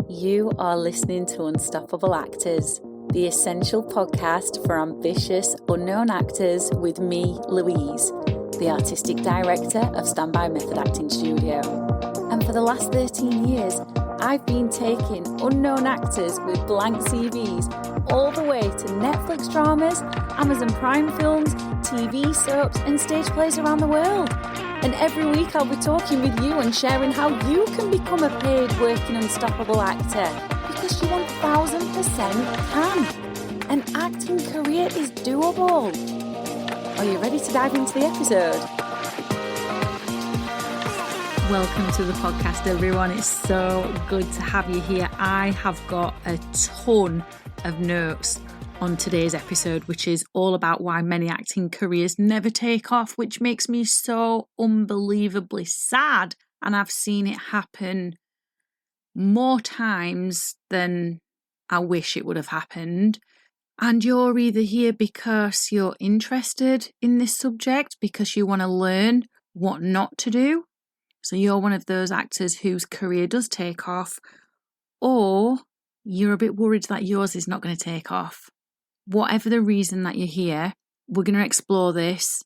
You are listening to Unstoppable Actors, the essential podcast for ambitious, unknown actors with me, Louise, the artistic director of Standby Method Acting Studio. And for the last 13 years, I've been taking unknown actors with blank CVs all the way to Netflix dramas, Amazon Prime films, TV soaps, and stage plays around the world. And every week I'll be talking with you and sharing how you can become a paid working unstoppable actor, because you 1000% can. An acting career is doable. Are you ready to dive into the episode? Welcome to the podcast, everyone. It's so good to have you here. I have got a ton of notes on today's episode, which is all about why many acting careers never take off, which makes me so unbelievably sad. And I've seen it happen more times than I wish it would have happened. And you're either here because you're interested in this subject, because you want to learn what not to do. So you're one of those actors whose career does take off, or you're a bit worried that yours is not going to take off. Whatever the reason that you're here, we're going to explore this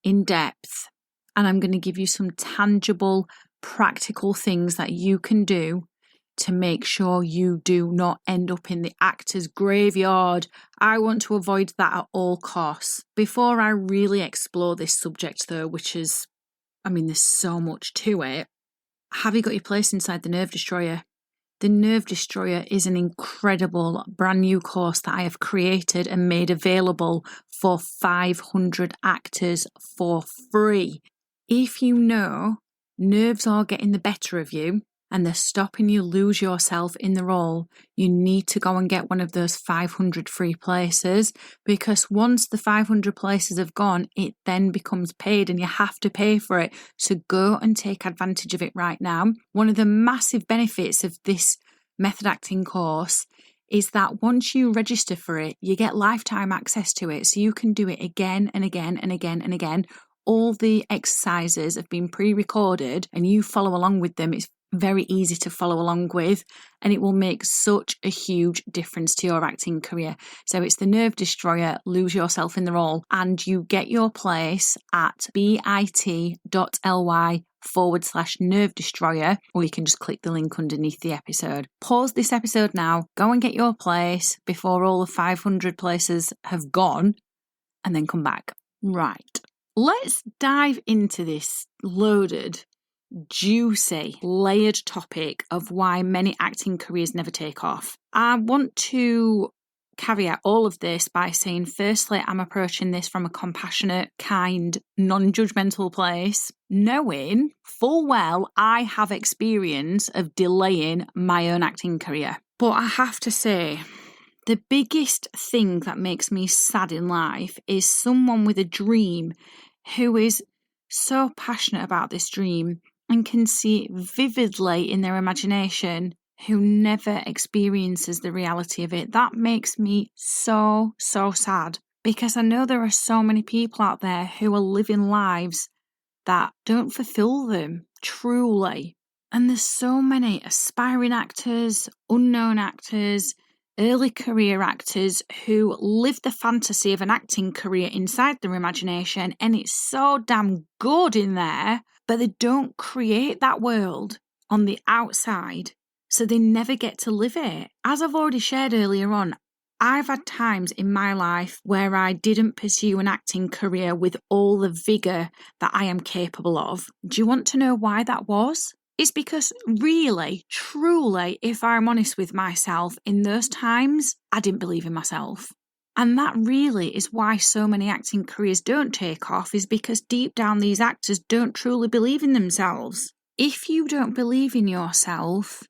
in depth, and I'm going to give you some tangible, practical things that you can do to make sure you do not end up in the actor's graveyard. I want to avoid that at all costs. Before I really explore this subject though, which is, there's so much to it, have you got your place inside the Nerve Destroyer? The Nerve Destroyer is an incredible brand new course that I have created and made available for 500 actors for free. If you know nerves are getting the better of you and they're stopping you lose yourself in the role, you need to go and get one of those 500 free places, because once the 500 places have gone, it then becomes paid and you have to pay for it. So go and take advantage of it right now. One of the massive benefits of this method acting course is that once you register for it, you get lifetime access to it. So you can do it again and again and again and again. All the exercises have been pre-recorded and you follow along with them. It's very easy to follow along with, and it will make such a huge difference to your acting career. So it's the Nerve Destroyer, lose yourself in the role, and you get your place at bit.ly/Nerve Destroyer, or you can just click the link underneath the episode. Pause this episode now, go and get your place before all the 500 places have gone, and then come back. Right, let's dive into this loaded, juicy, layered topic of why many acting careers never take off. I want to caveat all of this by saying, firstly, I'm approaching this from a compassionate, kind, non-judgmental place, knowing full well I have experience of delaying my own acting career. But I have to say, the biggest thing that makes me sad in life is someone with a dream who is so passionate about this dream and can see it vividly in their imagination, who never experiences the reality of it. That makes me so sad, because I know there are so many people out there who are living lives that don't fulfill them truly. And there's so many aspiring actors, unknown actors, early career actors who live the fantasy of an acting career inside their imagination, and it's so damn good in there, but they don't create that world on the outside, so they never get to live it. As I've already shared earlier on, I've had times in my life where I didn't pursue an acting career with all the vigour that I am capable of. Do you want to know why that was? It's because really, truly, if I'm honest with myself, in those times, I didn't believe in myself. And that really is why so many acting careers don't take off, is because deep down these actors don't truly believe in themselves. If you don't believe in yourself,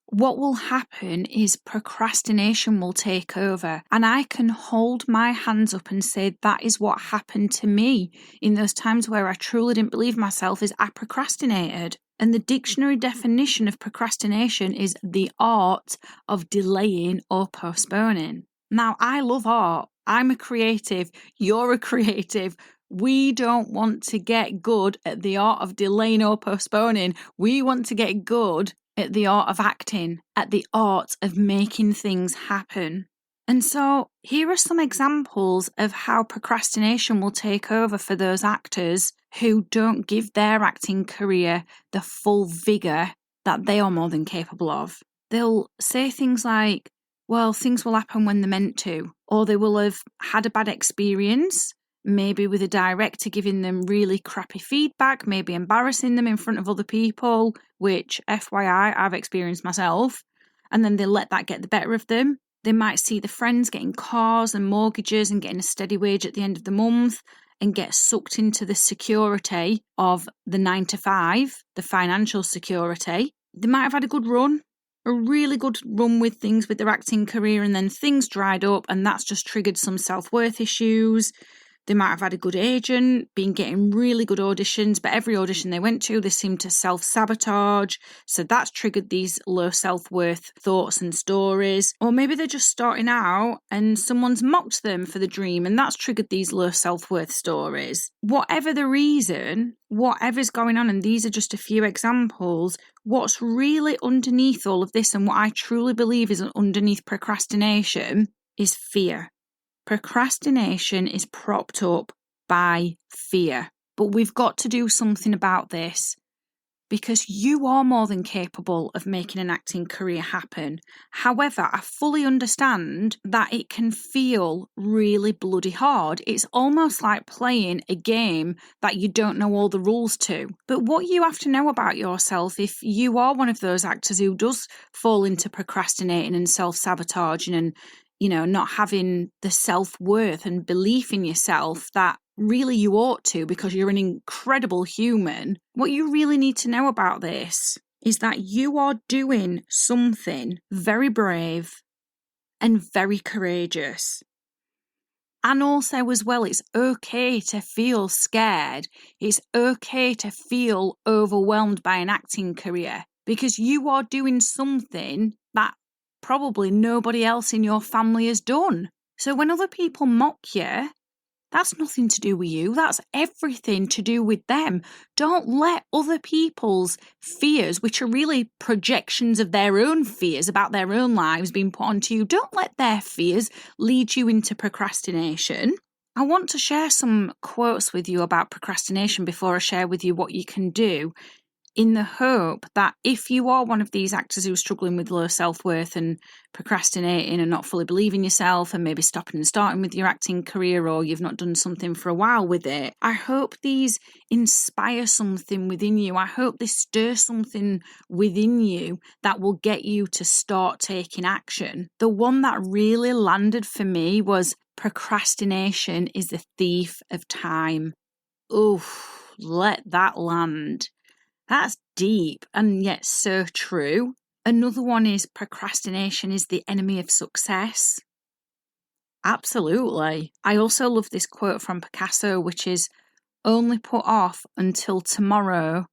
what will happen is procrastination will take over. And I can hold my hands up and say that is what happened to me in those times where I truly didn't believe myself, is I procrastinated. And the dictionary definition of procrastination is the art of delaying or postponing. Now, I love art. I'm a creative. You're a creative. We don't want to get good at the art of delaying or postponing. We want to get good at the art of acting, at the art of making things happen. And so here are some examples of how procrastination will take over for those actors who don't give their acting career the full vigour that they are more than capable of. They'll say things like, well, things will happen when they're meant to, or they will have had a bad experience, maybe with a director giving them really crappy feedback, maybe embarrassing them in front of other people, which, FYI, I've experienced myself, and then they let that get the better of them. They might see the friends getting cars and mortgages and getting a steady wage at the end of the month and get sucked into the security of the 9 to 5, the financial security. They might have had a good run, a really good run with things with their acting career, and then things dried up and that's just triggered some self-worth issues. They might have had a good agent, been getting really good auditions, but every audition they went to, they seemed to self-sabotage. So that's triggered these low self-worth thoughts and stories. Or maybe they're just starting out and someone's mocked them for the dream and that's triggered these low self-worth stories. Whatever the reason, whatever's going on, and these are just a few examples, what's really underneath all of this and what I truly believe is underneath procrastination is fear. Procrastination is propped up by fear. But we've got to do something about this because you are more than capable of making an acting career happen. However, I fully understand that it can feel really bloody hard. It's almost like playing a game that you don't know all the rules to. But what you have to know about yourself, if you are one of those actors who does fall into procrastinating and self-sabotaging and not having the self-worth and belief in yourself that really you ought to because you're an incredible human, what you really need to know about this is that you are doing something very brave and very courageous. And also as well, it's okay to feel scared. It's okay to feel overwhelmed by an acting career because you are doing something that probably nobody else in your family has done. So when other people mock you, that's nothing to do with you. That's everything to do with them. Don't let other people's fears, which are really projections of their own fears about their own lives being put onto you, don't let their fears lead you into procrastination. I want to share some quotes with you about procrastination before I share with you what you can do, in the hope that if you are one of these actors who's struggling with low self-worth and procrastinating and not fully believing yourself and maybe stopping and starting with your acting career, or you've not done something for a while with it, I hope these inspire something within you. I hope they stir something within you that will get you to start taking action. The one that really landed for me was procrastination is the thief of time. Oof, let that land. That's deep and yet so true. Another one is procrastination is the enemy of success. Absolutely. I also love this quote from Picasso, which is, only put off until tomorrow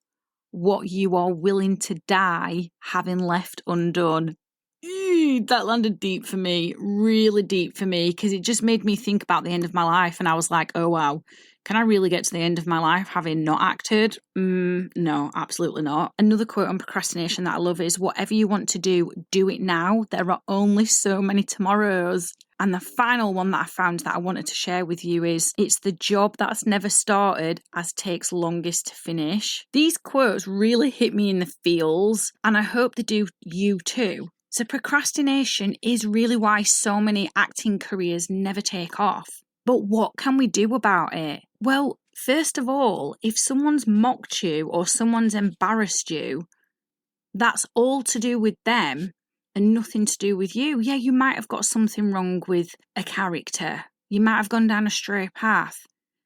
what you are willing to die having left undone. That landed deep for me, really deep for me, because it just made me think about the end of my life and I was like, oh wow, can I really get to the end of my life having not acted? No, absolutely not. Another quote on procrastination that I love is, whatever you want to do it now. There are only so many tomorrows. And the final one that I found that I wanted to share with you is, it's the job that's never started as takes longest to finish. These quotes really hit me in the feels and I hope they do you too. So procrastination is really why so many acting careers never take off. But what can we do about it? Well, first of all, if someone's mocked you or someone's embarrassed you, that's all to do with them and nothing to do with you. Yeah, you might have got something wrong with a character. You might have gone down a stray path.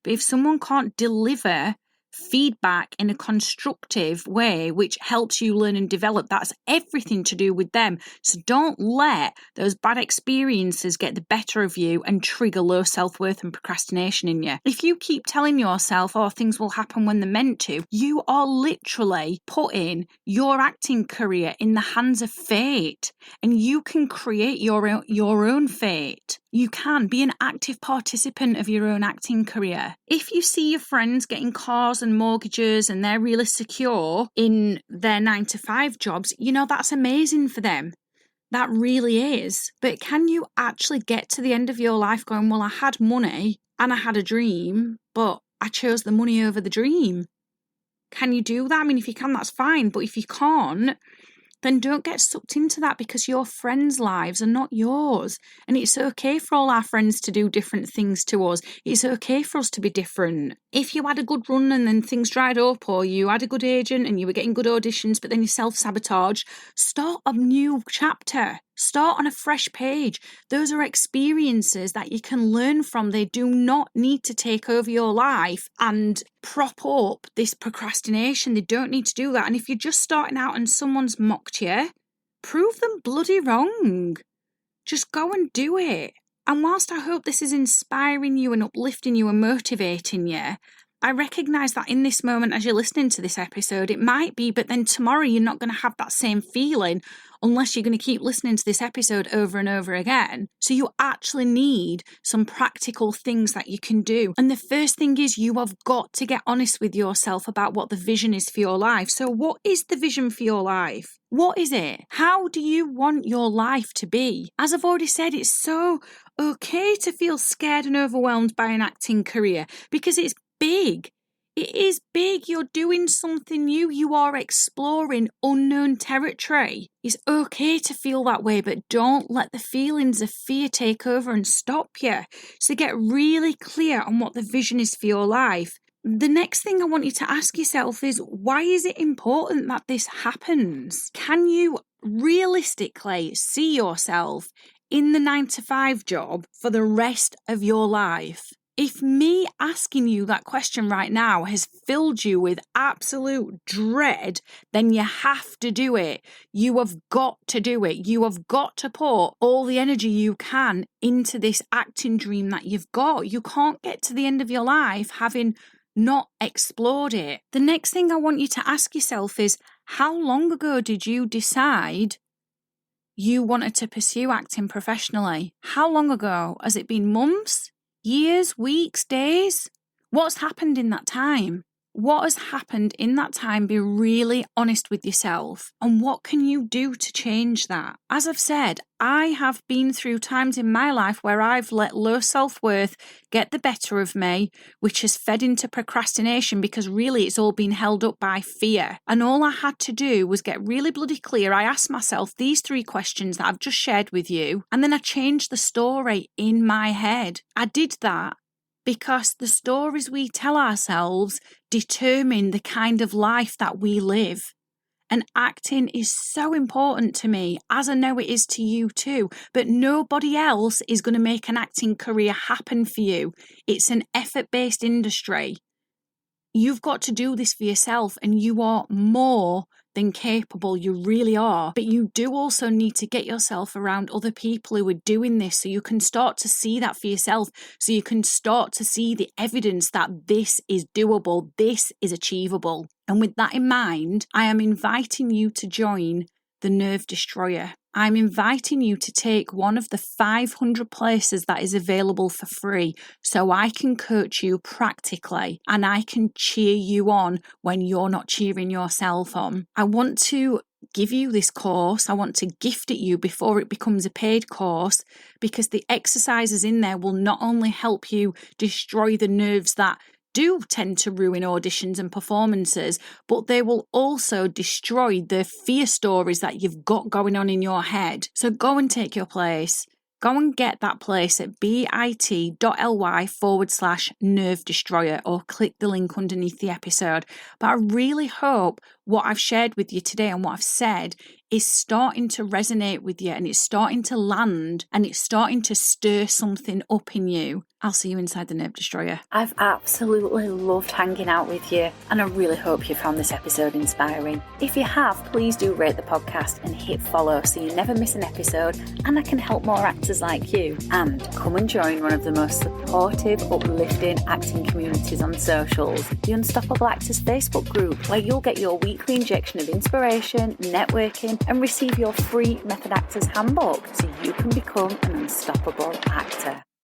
But if someone can't deliver feedback in a constructive way, which helps you learn and develop, that's everything to do with them. So don't let those bad experiences get the better of you and trigger low self-worth and procrastination in you. If you keep telling yourself, oh, things will happen when they're meant to, you are literally putting your acting career in the hands of fate, and you can create your own fate. You can be an active participant of your own acting career. If you see your friends getting cars and mortgages and they're really secure in their 9-to-5 jobs, that's amazing for them. That really is. But can you actually get to the end of your life going, well, I had money and I had a dream, but I chose the money over the dream? Can you do that? I mean, if you can, that's fine. But if you can't, then don't get sucked into that, because your friends' lives are not yours. And it's okay for all our friends to do different things to us. It's okay for us to be different. If you had a good run and then things dried up, or you had a good agent and you were getting good auditions, but then you self-sabotage, start a new chapter. Start on a fresh page. Those are experiences that you can learn from. They do not need to take over your life and prop up this procrastination. They don't need to do that. And if you're just starting out and someone's mocked you, prove them bloody wrong. Just go and do it. And whilst I hope this is inspiring you and uplifting you and motivating you, I recognise that in this moment as you're listening to this episode, it might be, but then tomorrow you're not going to have that same feeling unless you're going to keep listening to this episode over and over again. So you actually need some practical things that you can do. And the first thing is you have got to get honest with yourself about what the vision is for your life. So what is the vision for your life? What is it? How do you want your life to be? As I've already said, it's so okay to feel scared and overwhelmed by an acting career, because it's big. It is big. You're doing something new. You are exploring unknown territory. It's okay to feel that way, but don't let the feelings of fear take over and stop you. So get really clear on what the vision is for your life. The next thing I want you to ask yourself is, why is it important that this happens? Can you realistically see yourself in the 9-to-5 job for the rest of your life? If me asking you that question right now has filled you with absolute dread, then you have to do it. You have got to do it. You have got to put all the energy you can into this acting dream that you've got. You can't get to the end of your life having not explored it. The next thing I want you to ask yourself is, how long ago did you decide you wanted to pursue acting professionally? How long ago? Has it been months? Years, weeks, days? What's happened in that time? What has happened in that time? Be really honest with yourself. And what can you do to change that? As I've said, I have been through times in my life where I've let low self-worth get the better of me, which has fed into procrastination, because really it's all been held up by fear. And all I had to do was get really bloody clear. I asked myself these 3 questions that I've just shared with you, and then I changed the story in my head. I did that because the stories we tell ourselves determine the kind of life that we live. And acting is so important to me, as I know it is to you too. But nobody else is going to make an acting career happen for you. It's an effort-based industry. You've got to do this for yourself, and you are more than capable. You really are. But you do also need to get yourself around other people who are doing this, so you can start to see that for yourself, so you can start to see the evidence that this is doable, this is achievable. And with that in mind, I am inviting you to join the Nerve Destroyer. I'm inviting you to take one of the 500 places that is available for free, so I can coach you practically and I can cheer you on when you're not cheering yourself on. I want to give you this course. I want to gift it you before it becomes a paid course, because the exercises in there will not only help you destroy the nerves that do tend to ruin auditions and performances, but they will also destroy the fear stories that you've got going on in your head. So go and take your place. Go and get that place at bit.ly/nerve destroyer, or click the link underneath the episode. But I really hope what I've shared with you today and what I've said is starting to resonate with you, and it's starting to land, and it's starting to stir something up in you. I'll see you inside the Nerve Destroyer. I've absolutely loved hanging out with you, and I really hope you found this episode inspiring. If you have, please do rate the podcast and hit follow so you never miss an episode, and I can help more actors like you. And come and join one of the most supportive, uplifting acting communities on socials, the Unstoppable Actors Facebook group, where you'll get your weekly injection of inspiration, networking, and receive your free Method Actors Handbook so you can become an unstoppable actor.